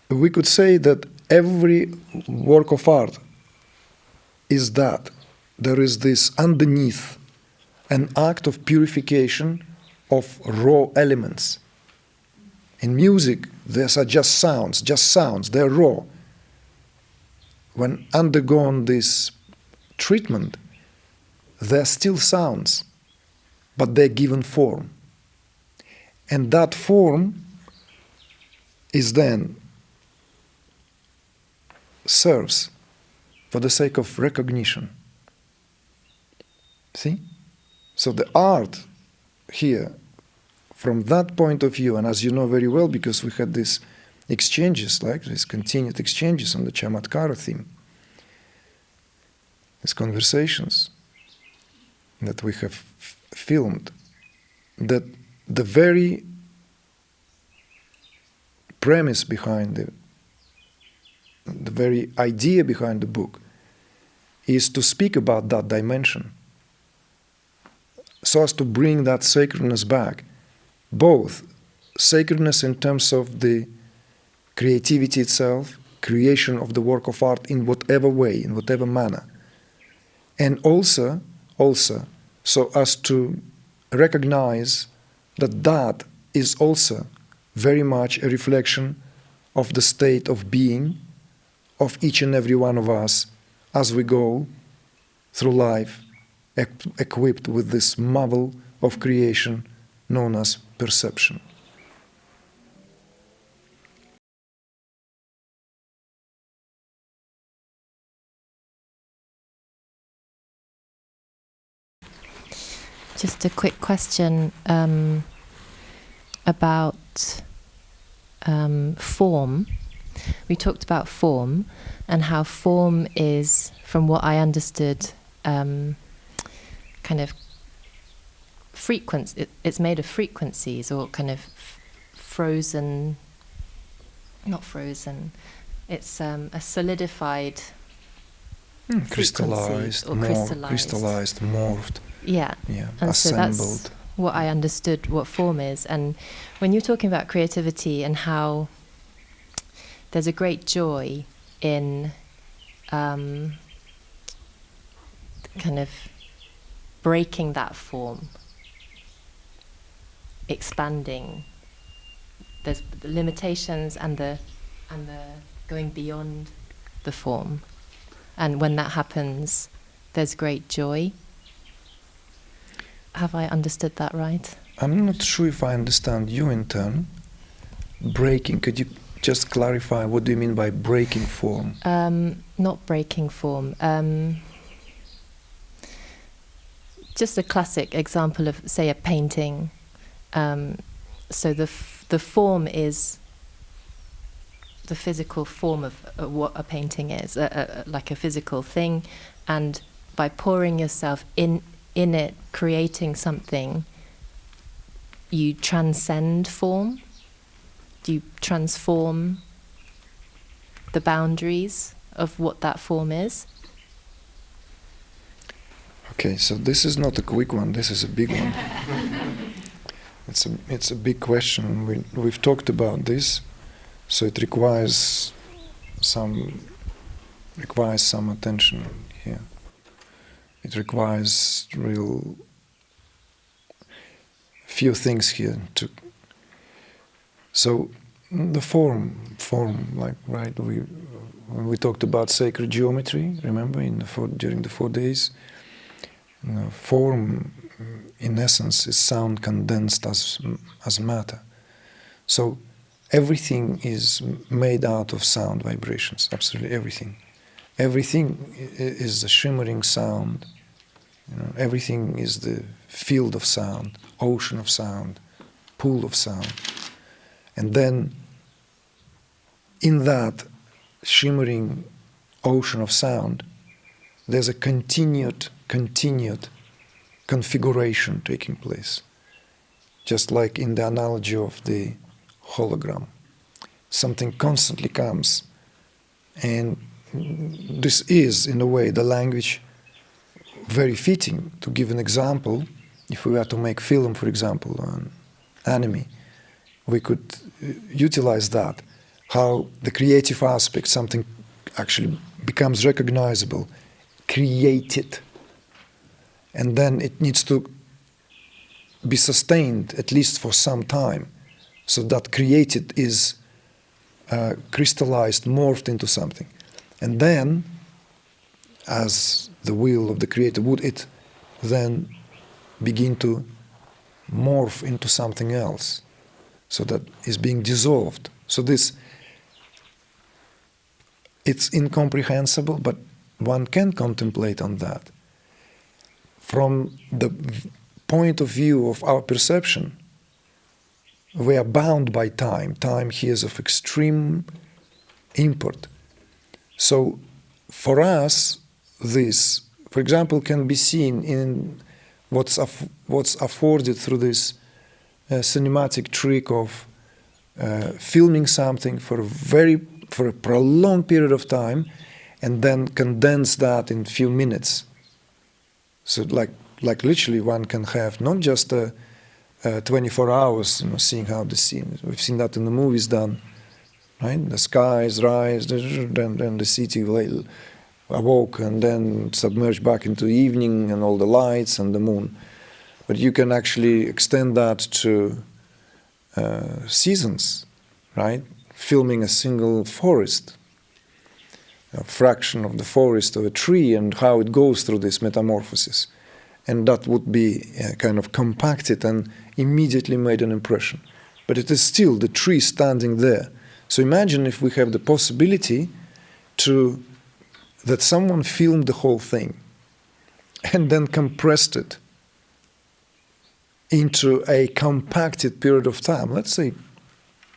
we could say that every work of art is that. There is this underneath an act of purification of raw elements. In music, these are just sounds, they're raw. When undergone this treatment, they're still sounds, but they're given form. And that form is then serves for the sake of recognition. See? So the art here, from that point of view, and as you know very well, because we had these exchanges, like these continued exchanges on the Chamatkara theme, these conversations that we have filmed, that the very premise behind the very idea behind the book is to speak about that dimension, so as to bring that sacredness back, both sacredness in terms of the creativity itself, creation of the work of art in whatever way, in whatever manner, and also so as to recognize that that is also very much a reflection of the state of being of each and every one of us as we go through life, equipped with this marvel of creation known as perception. Just a quick question about form. We talked about form and how form is, from what I understood, kind of it's made of frequencies, or kind of frozen, not frozen, it's a solidified crystallized, or crystallized, morphed. Yeah, and assembled. So that's what I understood what form is. And when you're talking about creativity and how there's a great joy in kind of breaking that form, expanding. There's the limitations and the going beyond the form. And when that happens, there's great joy. Have I understood that right? I'm not sure if I understand you in turn. Breaking, could you just clarify what do you mean by breaking form? Not breaking form. Just a classic example of, say, a painting. So the form is the physical form of what a painting is, like a physical thing, and by pouring yourself in it, creating something, you transcend form. You transform the boundaries of what that form is. Okay, so this is not a quick one. This is a big one. It's a big question. We've talked about this, so it requires some attention here. It requires real few things here to. So the form, like right, when we talked about sacred geometry, remember during the 4 days, form in essence is sound condensed as matter. So everything is made out of sound vibrations, absolutely everything. Everything is a shimmering sound. Everything is the field of sound, ocean of sound, pool of sound. And then in that shimmering ocean of sound, there's a continued configuration taking place. Just like in the analogy of the hologram. Something constantly comes. And this is, in a way, the language very fitting. To give an example, if we were to make film, for example, on anime, we could utilize that how the creative aspect, something actually becomes recognizable, created, and then it needs to be sustained at least for some time, so that created is crystallized, morphed into something. And then, as the will of the Creator would, it then begin to morph into something else, so that is being dissolved. So this, it's incomprehensible, but one can contemplate on that. From the point of view of our perception, we are bound by time. Time here is of extreme import. So for us, this, for example, can be seen in what's afforded through this cinematic trick of filming something for a prolonged period of time, and then condense that in a few minutes. So like literally one can have not just 24 hours, seeing how the scene. We've seen that in the movies done, right? The skies rise, then the city will awoke, and then submerge back into evening and all the lights and the moon. But you can actually extend that to seasons, right? Filming a single forest, a fraction of the forest of a tree, and how it goes through this metamorphosis. And that would be kind of compacted and immediately made an impression. But it is still the tree standing there. So imagine if we have the possibility that someone filmed the whole thing and then compressed it into a compacted period of time. Let's say,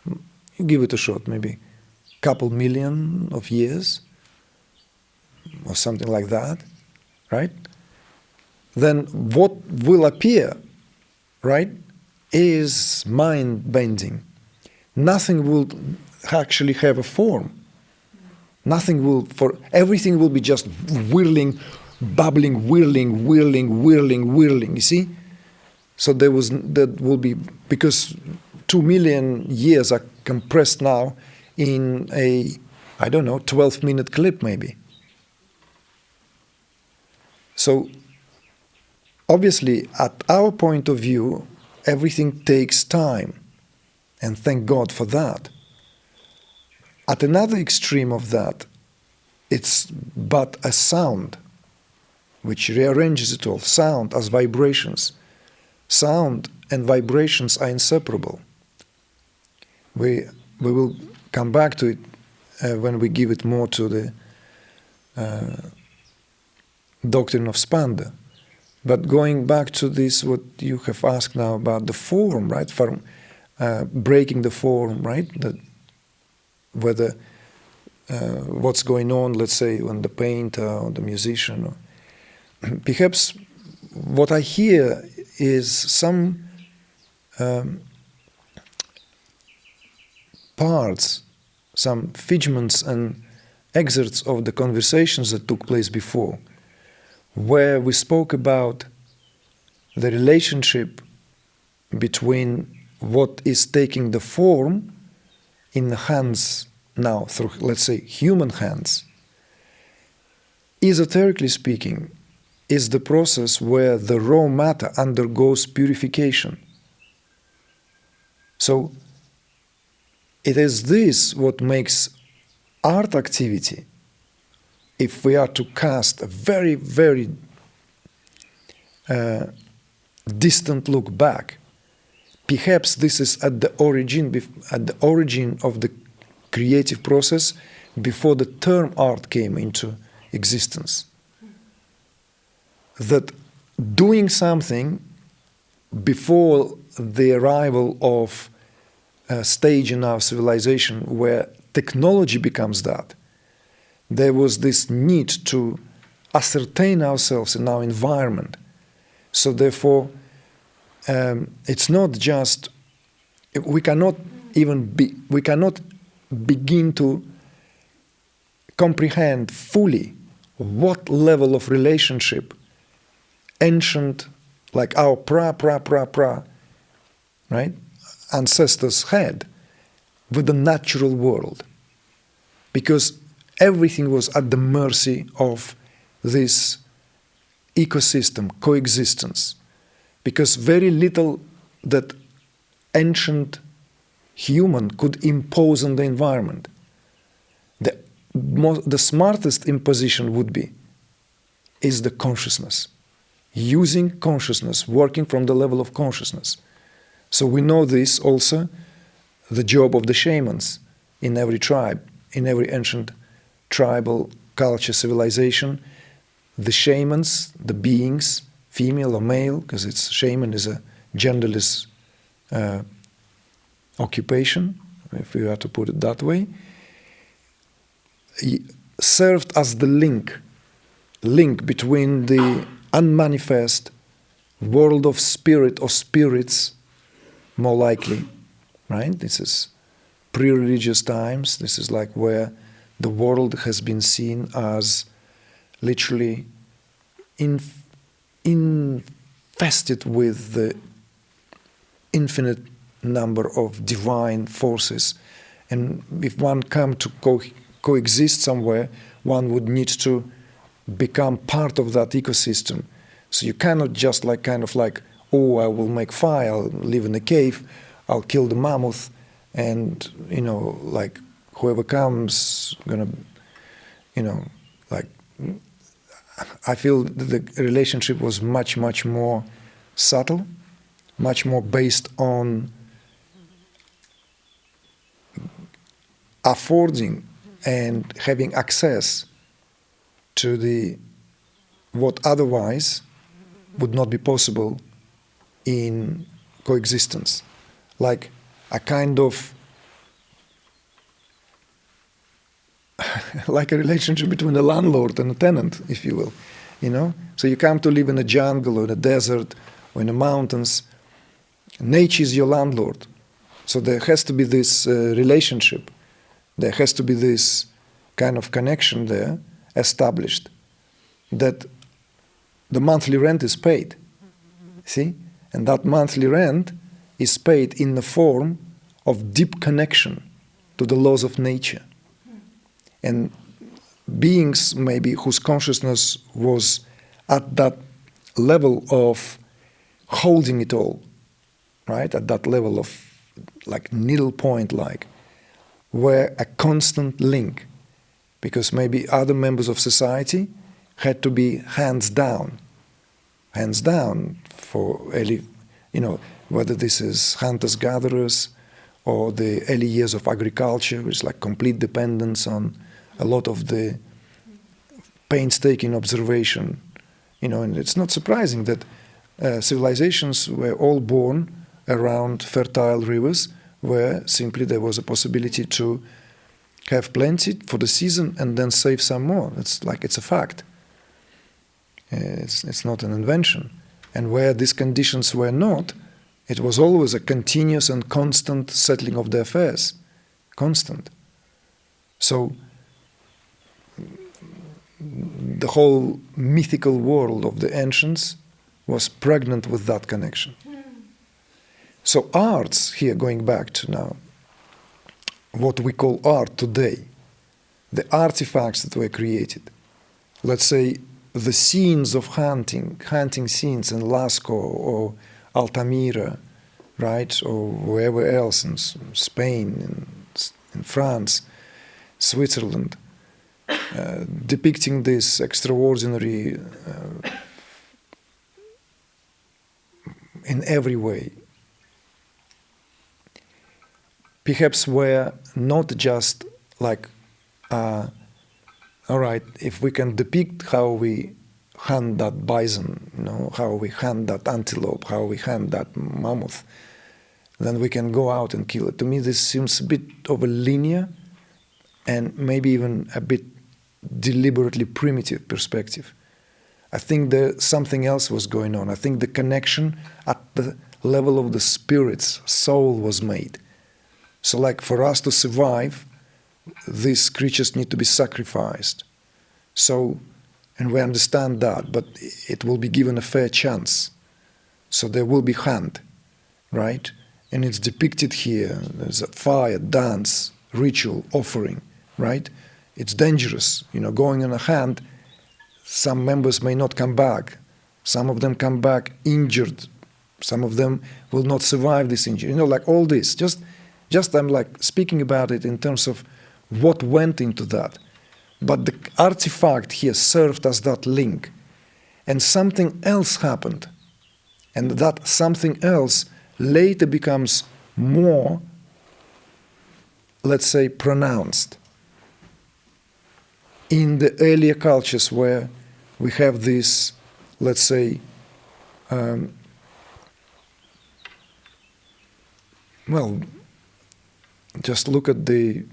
you give it a shot, maybe a couple million of years or something like that, right? Then what will appear, right, is mind-bending. Nothing will actually have a form. Everything will be just whirling, bubbling, whirling, you see? So that will be, because 2 million years are compressed now in a, 12-minute clip maybe. So obviously, at our point of view, everything takes time, and thank God for that. At another extreme of that, it's but a sound, which rearranges it all. Sound as vibrations. Sound and vibrations are inseparable. We will come back to it when we give it more to the doctrine of Spanda. But going back to this, what you have asked now about the form, right? From breaking the form, right? Whether what's going on, let's say, on the painter or the musician. Or perhaps what I hear is some parts, some figments and excerpts of the conversations that took place before, where we spoke about the relationship between what is taking the form in the hands now, through, let's say, human hands. Esoterically speaking, is the process where the raw matter undergoes purification. So it is this what makes art activity, if we are to cast a very, very distant look back, perhaps this is at the origin of the creative process before the term art came into existence. That doing something before the arrival of a stage in our civilization where technology becomes that, there was this need to ascertain ourselves in our environment. So therefore, it's not just, we cannot begin to comprehend fully what level of relationship ancient, like our right, ancestors had with the natural world, because everything was at the mercy of this ecosystem, coexistence, because very little that ancient human could impose on the environment. The smartest imposition would be is the consciousness, using consciousness, working from the level of consciousness. So we know this also, the job of the shamans in every tribe, in every ancient tribal culture, civilization. The shamans, the beings, female or male, because it's shaman is a genderless occupation, if we are to put it that way, served as the link between the unmanifest world of spirit or spirits, more likely, right? This is pre-religious times. This is like where the world has been seen as literally infested with the infinite number of divine forces. And if one come to coexist somewhere, one would need to become part of that ecosystem. So you cannot just like kind of like, oh, I will make fire, I'll live in a cave, I'll kill the mammoth, and, you know, like whoever comes gonna, you know, like, I feel the relationship was much, much more subtle, much more based on affording and having access to the what otherwise would not be possible in coexistence, like a kind of like a relationship between a landlord and a tenant, if you will, you know. So you come to live in a jungle or in a desert or in the mountains. Nature is your landlord. So there has to be this relationship. There has to be this kind of connection there established, that the monthly rent is paid. See? And that monthly rent is paid in the form of deep connection to the laws of nature. And beings maybe whose consciousness was at that level of holding it all, right? At that level of like needle point like, were a constant link, because maybe other members of society had to be hands down for early, you know, whether this is hunters-gatherers or the early years of agriculture, which is like complete dependence on a lot of the painstaking observation, you know, and it's not surprising that civilizations were all born around fertile rivers, where simply there was a possibility to have plenty for the season and then save some more. It's like it's a fact. It's not an invention. And where these conditions were not, it was always a continuous and constant settling of the affairs. Constant. So the whole mythical world of the ancients was pregnant with that connection. So arts, here going back to now, what we call art today, the artifacts that were created, let's say the scenes of hunting scenes in Lascaux or Altamira, right, or wherever else in Spain, in France, Switzerland, depicting this extraordinary in every way. Perhaps were not just like, all right, if we can depict how we hunt that bison, you know, how we hunt that antelope, how we hunt that mammoth, then we can go out and kill it. To me, this seems a bit of a linear and maybe even a bit deliberately primitive perspective. I think there something else was going on. I think the connection at the level of the spirit's soul was made. So like for us to survive, these creatures need to be sacrificed. So, and we understand that, but it will be given a fair chance. So there will be hunt, right? and it's depicted here. There's a fire, dance, ritual, offering, right? It's dangerous, going on a hand. Some members may not come back. Some of them come back injured. Some of them will not survive this injury. Like all this. Just I'm like speaking about it in terms of what went into that. But the artifact here served as that link. And something else happened. And that something else later becomes more, let's say, pronounced. In the earlier cultures where we have this, let's say, just look at a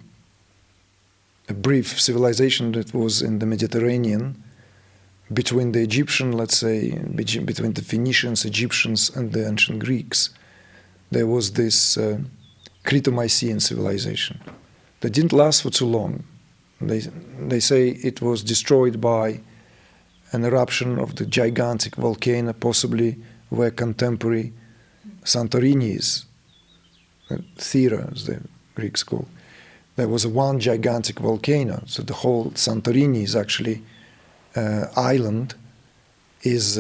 brief civilization that was in the Mediterranean between the Egyptian, let's say, between the Phoenicians, Egyptians, and the ancient Greeks. There was this Crete-Mycenaean civilization that didn't last for too long. They say it was destroyed by an eruption of the gigantic volcano, possibly where contemporary Santorini is, Thera, as the Greeks call. There was one gigantic volcano, so the whole Santorini is actually island, is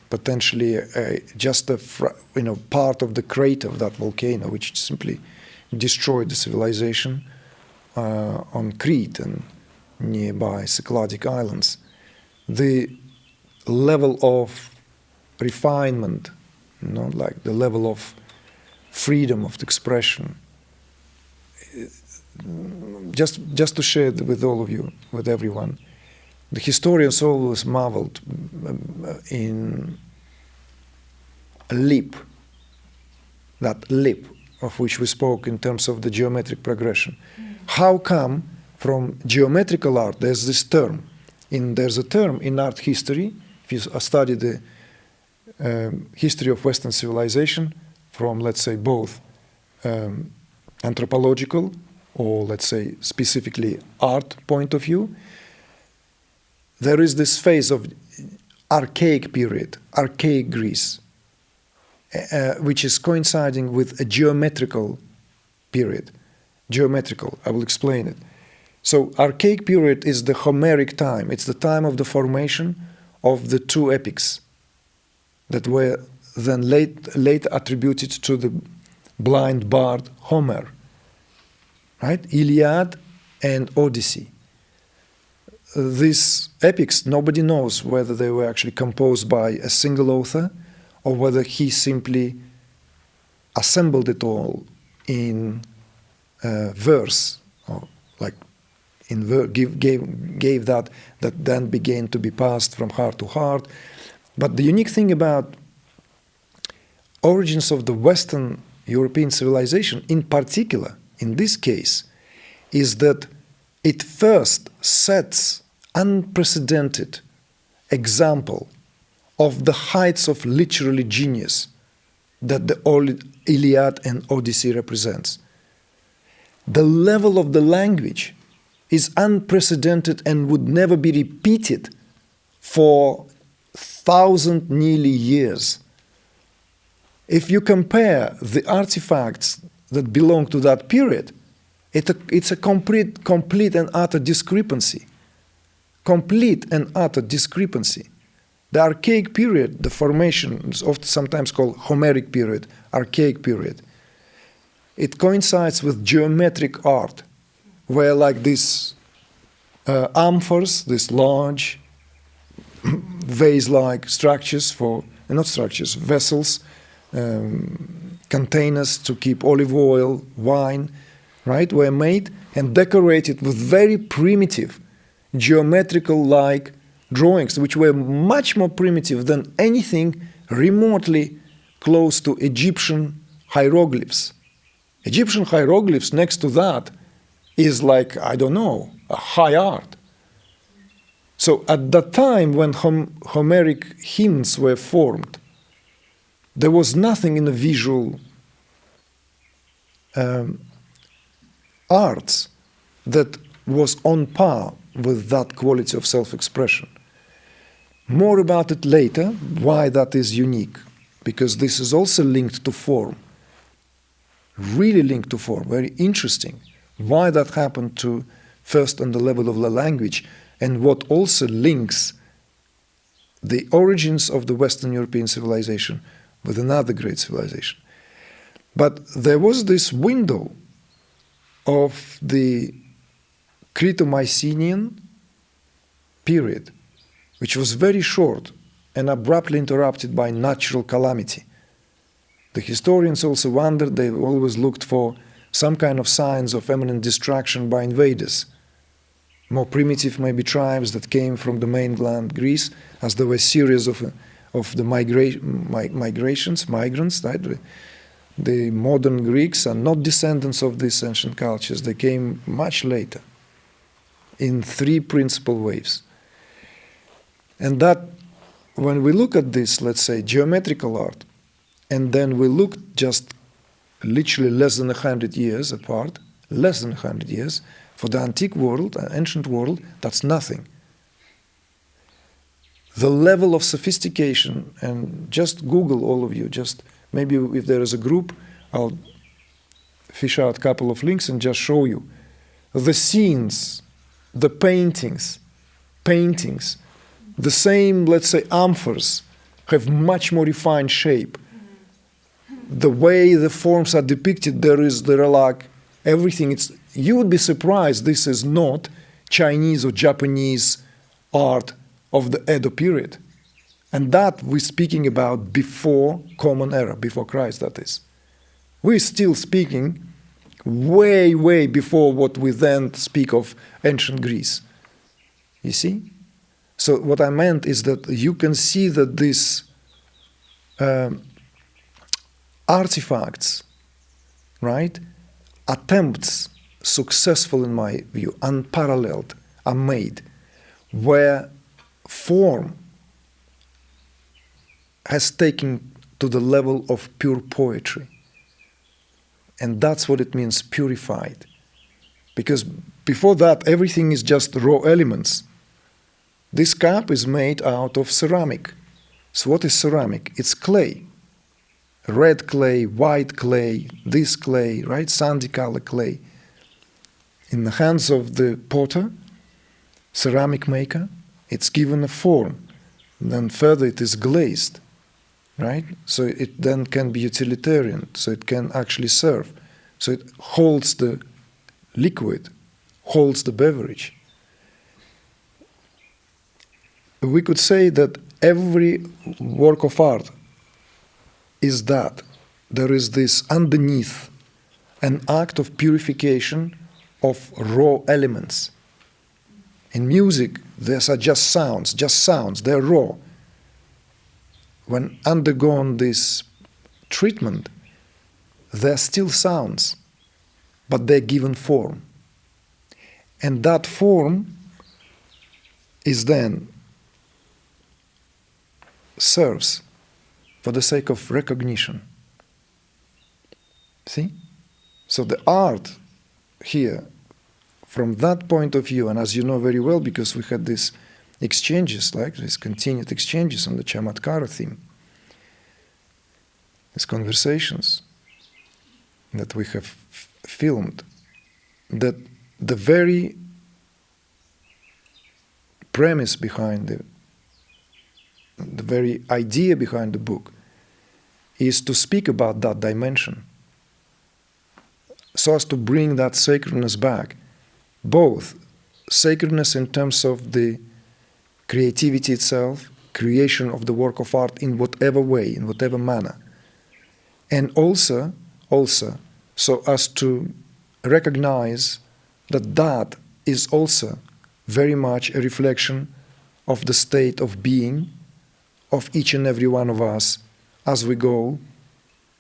potentially just a part of the crater of that volcano, which simply destroyed the civilization on Crete and nearby Cycladic islands. The level of refinement, like the level of freedom of expression, just to share it with all of you, with everyone. The historians always marveled in a leap, that leap of which we spoke in terms of the geometric progression. How come from geometrical art there's this term? There's a term in art history, if you study the history of Western civilization from, let's say, both anthropological or, let's say, specifically art point of view, there is this phase of archaic period, archaic Greece, which is coinciding with a geometrical period. Geometrical, I will explain it. So archaic period is the Homeric time. It's the time of the formation of the two epics that were then late attributed to the blind bard Homer, right? Iliad and Odyssey. These epics, nobody knows whether they were actually composed by a single author or whether he simply assembled it all in verse, or like gave that then began to be passed from heart to heart. But the unique thing about origins of the Western European civilization, in particular, in this case, is that it first sets unprecedented example of the heights of literary genius that the Iliad and Odyssey represents. The level of the language is unprecedented and would never be repeated for 1,000 nearly years. If you compare the artifacts that belong to that period, it's a complete and utter discrepancy. Complete and utter discrepancy. The archaic period, the formation is often sometimes called Homeric period, archaic period. It coincides with geometric art, where like these amphors, these large vase-like structures vessels, containers to keep olive oil, wine, right, were made and decorated with very primitive geometrical-like drawings, which were much more primitive than anything remotely close to Egyptian hieroglyphs. Egyptian hieroglyphs next to that is like, I don't know, a high art. So at that time when Homeric hymns were formed, there was nothing in the visual arts that was on par with that quality of self-expression. More about it later, why that is unique, because this is also linked to form. really linked to form, very interesting. Why that happened to first on the level of the language, and what also links the origins of the Western European civilization with another great civilization. But there was this window of the Crete-Mycenaean period, which was very short and abruptly interrupted by natural calamity. The historians also wondered, they always looked for some kind of signs of imminent destruction by invaders. More primitive maybe tribes that came from the mainland Greece, as there were a series of the migrants, right? The modern Greeks are not descendants of these ancient cultures. They came much later in three principal waves. And that, when we look at this, let's say, geometrical art, and then we look just literally less than 100 years apart, less than 100 years, for the antique world, ancient world, that's nothing. The level of sophistication, and just Google, all of you, just maybe if there is a group, I'll fish out a couple of links and just show you. The scenes, the paintings, the same, let's say, amphors have much more refined shape. The way the forms are depicted, there are like everything. You would be surprised this is not Chinese or Japanese art of the Edo period. And that we're speaking about before Common Era, before Christ, that is. We're still speaking way, way before what we then speak of ancient Greece. You see? So what I meant is that you can see that these artifacts, right, attempts, successful in my view, unparalleled, are made, where form has taken to the level of pure poetry. And that's what it means, purified. Because before that, everything is just raw elements. This cup is made out of ceramic. So what is ceramic? It's clay. Red clay, white clay, this clay, right? Sandy color clay. In the hands of the potter, ceramic maker, it's given a form. And then further it is glazed, right? So it then can be utilitarian, so it can actually serve. So it holds the liquid, holds the beverage. We could say that every work of art is that. There is this underneath, an act of purification of raw elements. In music, these are just sounds, they're raw. When undergone this treatment, they're still sounds, but they're given form. And that form is then serves for the sake of recognition. See? So the art here, from that point of view, and as you know very well, because we had these exchanges, like these continued exchanges on the Chamatkara theme, these conversations that we have filmed, that the very premise behind the very idea behind the book is to speak about that dimension, so as to bring that sacredness back, both sacredness in terms of the creativity itself, creation of the work of art in whatever way, in whatever manner, and also so as to recognize that that is also very much a reflection of the state of being of each and every one of us as we go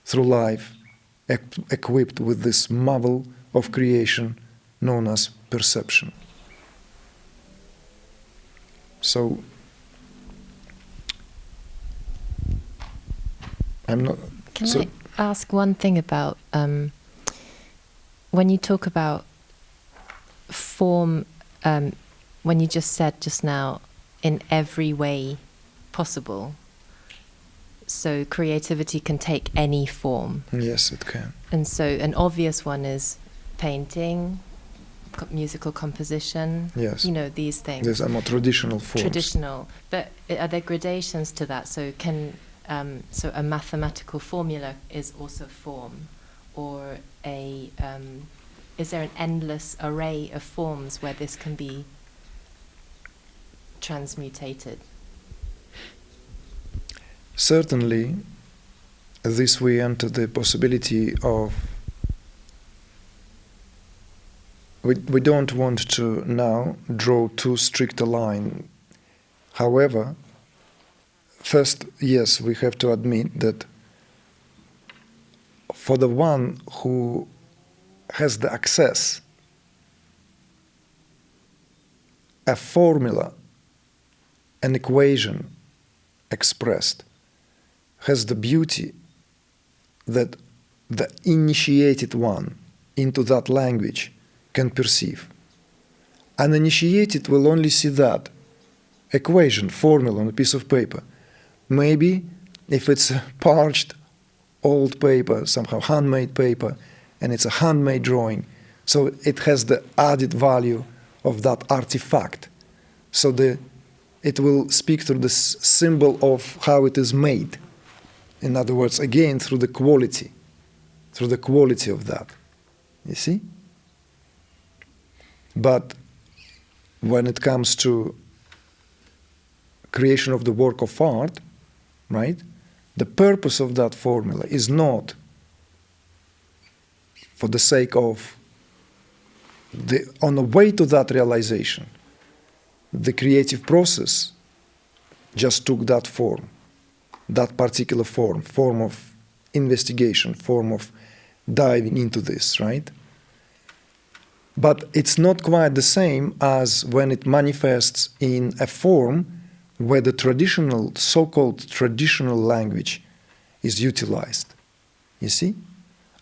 through life equipped with this marvel of creation known as perception. So I'm not... Can I ask one thing about when you talk about form, when you just said just now, in every way possible. So creativity can take any form. Yes, it can. And so an obvious one is painting, musical composition. Yes. You know, these things. These are more traditional forms. Traditional. But are there gradations to that? So so a mathematical formula is also form, or is there an endless array of forms where this can be transmutated? Certainly, this we enter the possibility of. We don't want to now draw too strict a line. However, first, yes, we have to admit that for the one who has the access, a formula, an equation expressed, has the beauty that the initiated one into that language can perceive. Uninitiated will only see that equation, formula on a piece of paper. Maybe if it's a parched old paper, somehow handmade paper, and it's a handmade drawing, so it has the added value of that artifact. So it will speak through the symbol of how it is made. In other words, again, through the quality of that. You see? But when it comes to creation of the work of art, right, the purpose of that formula is not for the sake of on the way to that realization, the creative process just took that form, that particular form of investigation, form of diving into this, right? But it's not quite the same as when it manifests in a form where the traditional, so-called traditional language is utilized. You see?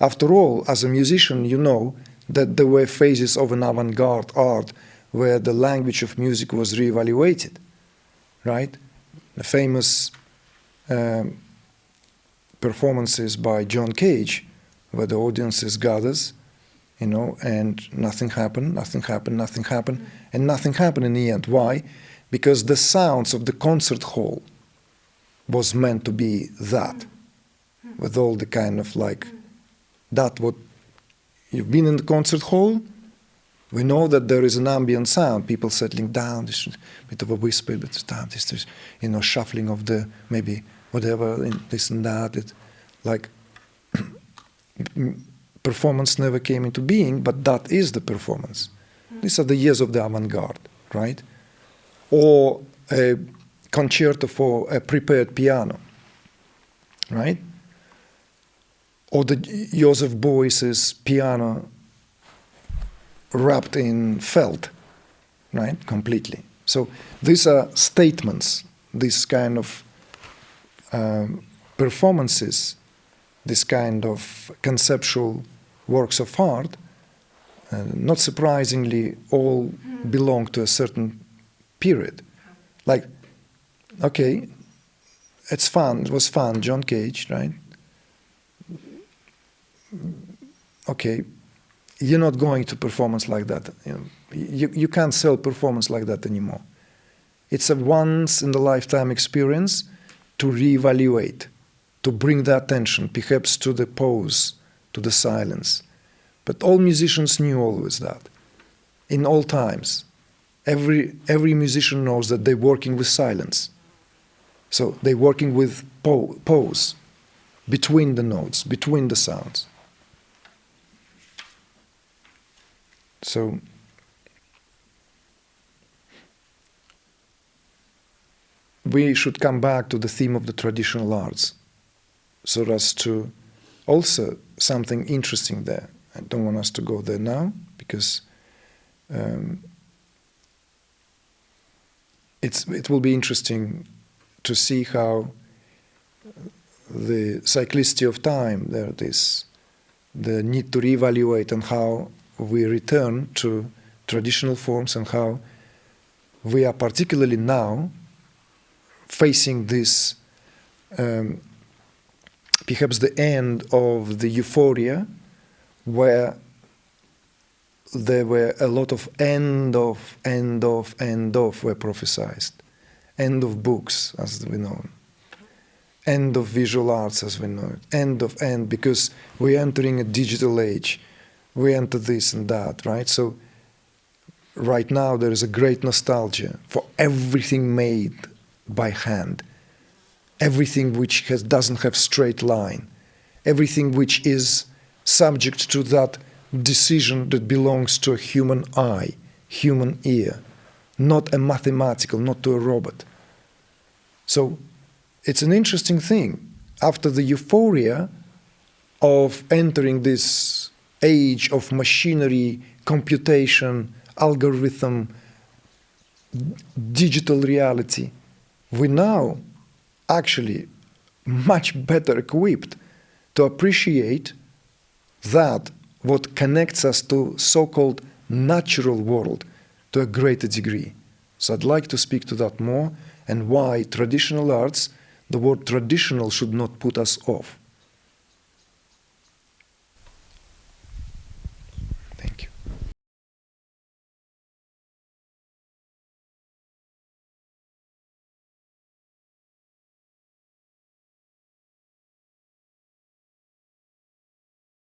After all, as a musician, you know that there were phases of an avant-garde art where the language of music was reevaluated, right? The famous performances by John Cage, where the audiences gathers, you know, and nothing happened, and nothing happened in the end. Why? Because the sounds of the concert hall was meant to be that, with all the kind of like, that what, you've been in the concert hall, we know that there is an ambient sound, people settling down, there's a bit of a whisper, but there's, you know, shuffling of the, maybe whatever, this and that, it, like, performance never came into being, but that is the performance. These are the years of the avant-garde, right? Or a concerto for a prepared piano, right? Or the Joseph Beuys's piano wrapped in felt, right? Completely. So these are statements, this kind of performances, this kind of conceptual works of art, not surprisingly, all belong to a certain period. Like, okay, it's fun, it was fun, John Cage, right? Okay, you're not going to performance like that. You know, you can't sell performance like that anymore. It's a once-in-the-lifetime experience to reevaluate, to bring the attention, perhaps to the pause, to the silence. But all musicians knew always that. In all times, every musician knows that they're working with silence. So they're working with pause between the notes, between the sounds. So we should come back to the theme of the traditional arts, so as to also something interesting there. I don't want us to go there now, because it will be interesting to see how the cyclicity of time, there is the need to reevaluate, and how we return to traditional forms, and how we are particularly now facing this perhaps the end of the euphoria, where there were a lot of end of were prophesized. End of books, as we know. End of visual arts, as we know it. End, because we're entering a digital age. We enter this and that, right? So right now there is a great nostalgia for everything made by hand. Everything which doesn't have straight line. Everything which is subject to that decision that belongs to a human eye, human ear, not a mathematical, not to a robot. So it's an interesting thing. After the euphoria of entering this age of machinery, computation, algorithm, digital reality, we're now actually much better equipped to appreciate that what connects us to so-called natural world to a greater degree. So I'd like to speak to that more, and why traditional arts, the word traditional should not put us off.